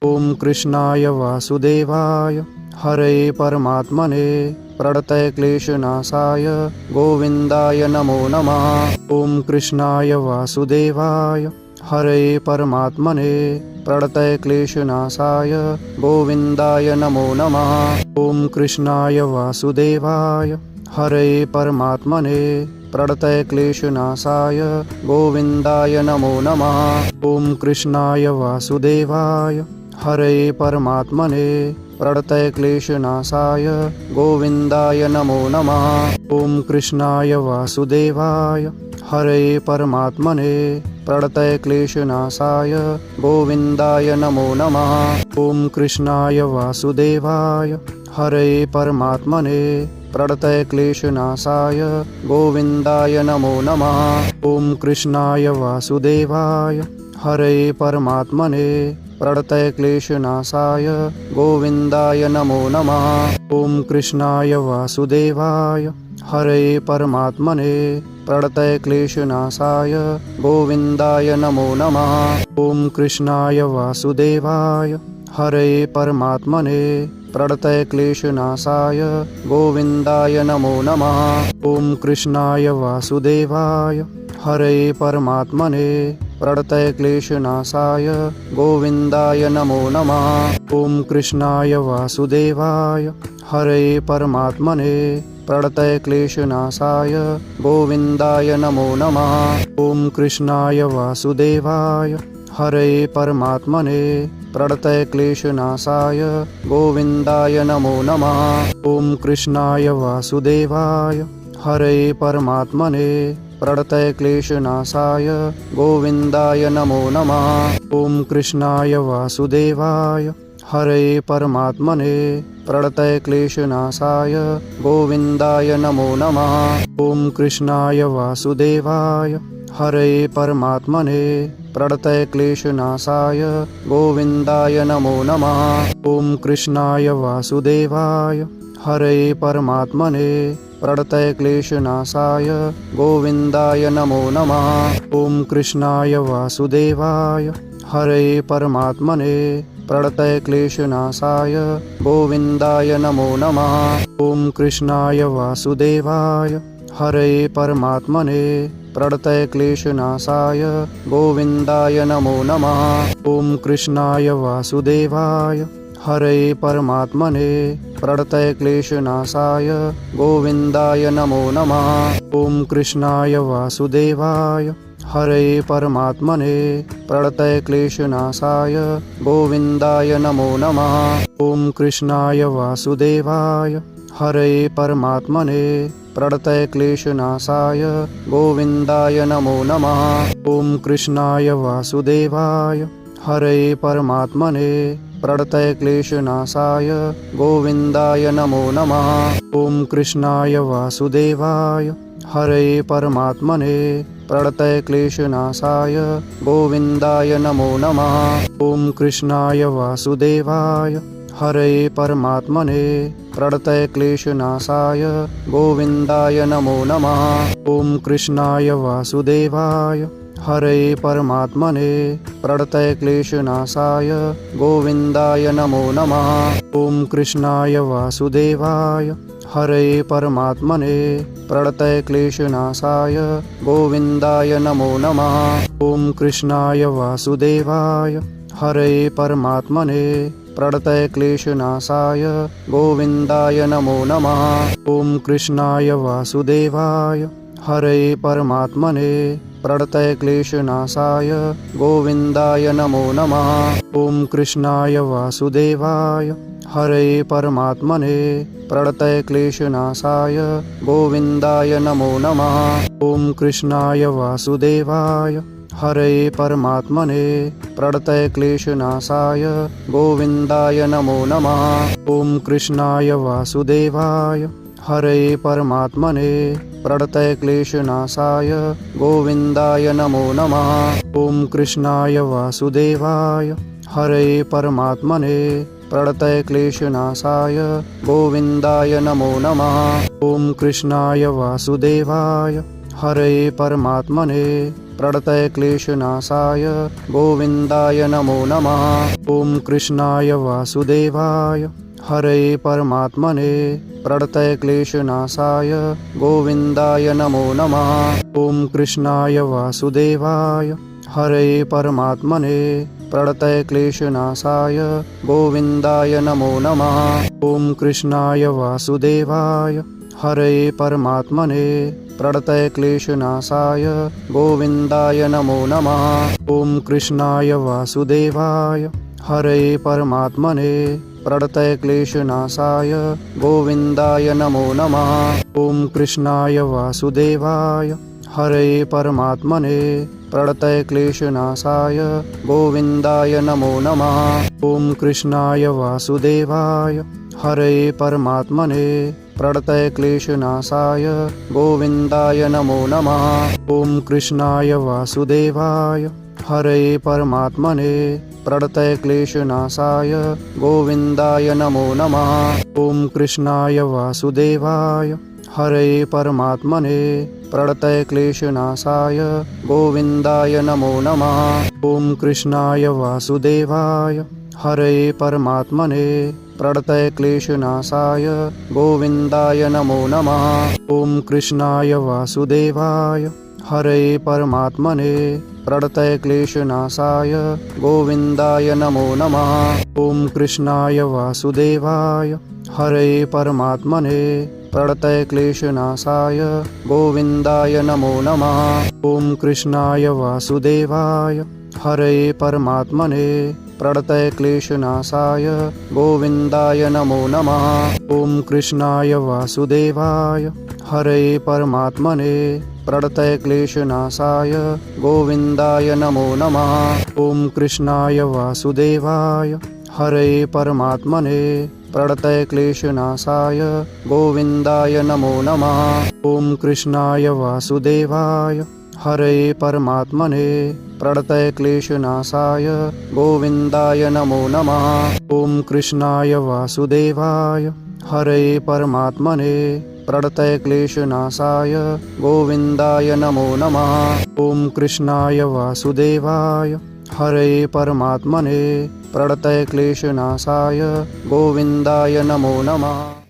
ॐ कृष्णाय वासुदेवाय हरे परमात्मने प्रणतक्लेशनाशाय गोविन्दाय नमो नमः। ॐ कृष्णाय वासुदेवाय हरे परमात्मने प्रणतक्लेशनाशाय गोविन्दाय नमो नमः। ॐ कृष्णाय वासुदेवाय हरे परमात्मने प्रणतक्लेशनाशाय गोविन्दाय नमो नमः। ॐ कृष्णाय वासुदेवाय हरे परमात्मने प्रणतक्लेशनाशाय गोविन्दाय नमो नमः। ॐ कृष्णाय वासुदेवाय हरे परमात्मने प्रणतक्लेशनाशाय गोविन्दाय नमो नमः। ॐ कृष्णाय वासुदेवाय हरे परमात्मने प्रणतक्लेशनाशाय गोविन्दाय नमो नमः। ॐ कृष्णाय वासुदेवाय हरे परमात्मने प्रणतक्लेशनाशाय गोविन्दाय नमो नमः। ॐ कृष्णाय वासुदेवाय हरे परमात्मने प्रणतक्लेशनाशाय गोविन्दाय नमो नमः। ॐ कृष्णाय वासुदेवाय हरे परमात्मने प्रणतक्लेशनाशाय गोविन्दाय नमो नमः। ॐ कृष्णाय वासुदेवाय हरे परमात्मने प्रणतक्लेशनाशाय गोविन्दाय नमो नमः। ॐ कृष्णाय वासुदेवाय हरे परमात्मने प्रणतक्लेशनाशाय गोविन्दाय नमो नमः। ॐ कृष्णाय वासुदेवाय हरे परमात्मने प्रणतक्लेशनाशाय गोविन्दाय नमो नमः। ॐ कृष्णाय वासुदेवाय हरे परमात्मने प्रणतक्लेशनाशाय गोविन्दाय नमो नमः। ॐ कृष्णाय वासुदेवाय हरे परमात्मने प्रणतक्लेशनाशाय गोविन्दाय नमो नमः। ॐ कृष्णाय वासुदेवाय हरे परमात्मने प्रणतक्लेशनाशाय गोविन्दाय नमो नमः। ॐ कृष्णाय वासुदेवाय हरे परमात्मने प्रणतक्लेशनाशाय गोविन्दाय नमो नमः। ॐ कृष्णाय वासुदेवाय हरे परमात्मने प्रणतक्लेशनाशाय गोविन्दाय नमो नमः। ॐ कृष्णाय वासुदेवाय हरे परमात्मने प्रणतक्लेशनाशाय गोविन्दाय नमो नमः। ॐ कृष्णाय वासुदेवाय हरे परमात्मने प्रणतक्लेशनाशाय गोविन्दाय नमो नमः। ॐ कृष्णाय वासुदेवाय हरे परमात्मने प्रणतक्लेशनाशाय गोविन्दाय नमो नमः। ॐ कृष्णाय वासुदेवाय हरे परमात्मने प्रणतक्लेशनाशाय गोविन्दाय नमो नमः। ॐ कृष्णाय वासुदेवाय हरे परमात्मने प्रणतक्लेशनाशाय गोविन्दाय नमो नमः। ॐ कृष्णाय वासुदेवाय हरे परमात्मने प्रणतक्लेशनाशाय गोविन्दाय नमो नमः। ॐ कृष्णाय वासुदेवाय हरे परमात्मने प्रणतक्लेशनाशाय गोविन्दाय नमो नमः। ॐ कृष्णाय वासुदेवाय हरे परमात्मने प्रणतक्लेशनाशाय गोविन्दाय नमो नमः। ॐ कृष्णाय वासुदेवाय हरे परमात्मने प्रणतक्लेशनाशाय गोविन्दाय नमो नमः। ॐ कृष्णाय वासुदेवाय हरे परमात्मने प्रणतक्लेशनाशाय गोविन्दाय नमो नमः। ॐ कृष्णाय वासुदेवाय हरे परमात्मने प्रणतक्लेशनाशाय गोविन्दाय नमो नमः। ॐ कृष्णाय वासुदेवाय हरे परमात्मने प्रणतक्लेशनाशाय गोविन्दाय नमो नमः। ॐ कृष्णाय वासुदेवाय हरे परमात्मने प्रणतक्लेशनाशाय गोविन्दाय नमो नमः। ॐ कृष्णाय वासुदेवाय हरे परमात्मने प्रणतक्लेशनाशाय गोविन्दाय नमो नमः। ॐ कृष्णाय वासुदेवाय हरे परमात्मने प्रणतक्लेशनाशाय गोविन्दाय नमो नमः। ॐ कृष्णाय वासुदेवाय हरे परमात्मने प्रणतक्लेशनाशाय गोविन्दाय नमो नमः। ॐ कृष्णाय वासुदेवाय हरये परमात्मने प्रणतक्लेशनाशाय गोविन्दाय नमो नमः। ॐ कृष्णाय वासुदेवाय हरये परमात्मने प्रणतक्लेशनाशाय गोविन्दाय नमो नमः। ॐ कृष्णाय वासुदेवाय हरये परमात्मने प्रणतक्लेशनाशाय गोविन्दाय नमो नमः। ॐ कृष्णाय वासुदेवाय हरये परमात्मने प्रणतक्लेशनाशाय गोविन्दाय नमो नमः। ॐ कृष्णाय वासुदेवाय हरये परमात्मने प्रणतक्लेशनाशाय गोविन्दाय नमो नमः। ॐ कृष्णाय वासुदेवाय हरये परमात्मने प्रणतक्लेशनाशाय गोविन्दाय नमो नमः। ॐ कृष्णाय वासुदेवाय हरये परमात्मने प्रणतक्लेशनाशाय गोविन्दाय नमो नमः। ॐ कृष्णाय वासुदेवाय हरये परमात्मने प्रणतक्लेशनाशाय गोविन्दाय नमो नमः। ॐ कृष्णाय वासुदेवाय हरये परमात्मने प्रणतक्लेशनाशाय गोविन्दाय नमो नमः। ॐ कृष्णाय वासुदेवाय हरये परमात्मने प्रणतक्लेशनाशाय गोविन्दाय नमो नमः। ॐ कृष्णाय वासुदेवाय हरये परमात्मने प्रणतक्लेशनाशाय गोविन्दाय नमो नमः। ॐ कृष्णाय वासुदेवाय हरये परमात्मने प्रणतक्लेशनाशाय गोविन्दाय नमो नमः। ॐ कृष्णाय वासुदेवाय हरये परमात्मने प्रणतक्लेशनाशाय गोविन्दाय नमो नमः। ॐ कृष्णाय वासुदेवाय हरये परमात्मने प्रणतक्लेशनाशाय गोविन्दाय नमो नमः। ॐ कृष्णाय वासुदेवाय हरये परमात्मने प्रणतक्लेशनाशाय गोविन्दाय नमो नमः। ॐ कृष्णाय वासुदेवाय हरये परमात्मने प्रणतक्लेशनाशाय गोविन्दाय नमो नमः। ॐ कृष्णाय वासुदेवाय हरये परमात्मने प्रणतक्लेशनाशाय गोविन्दाय नमो नमः।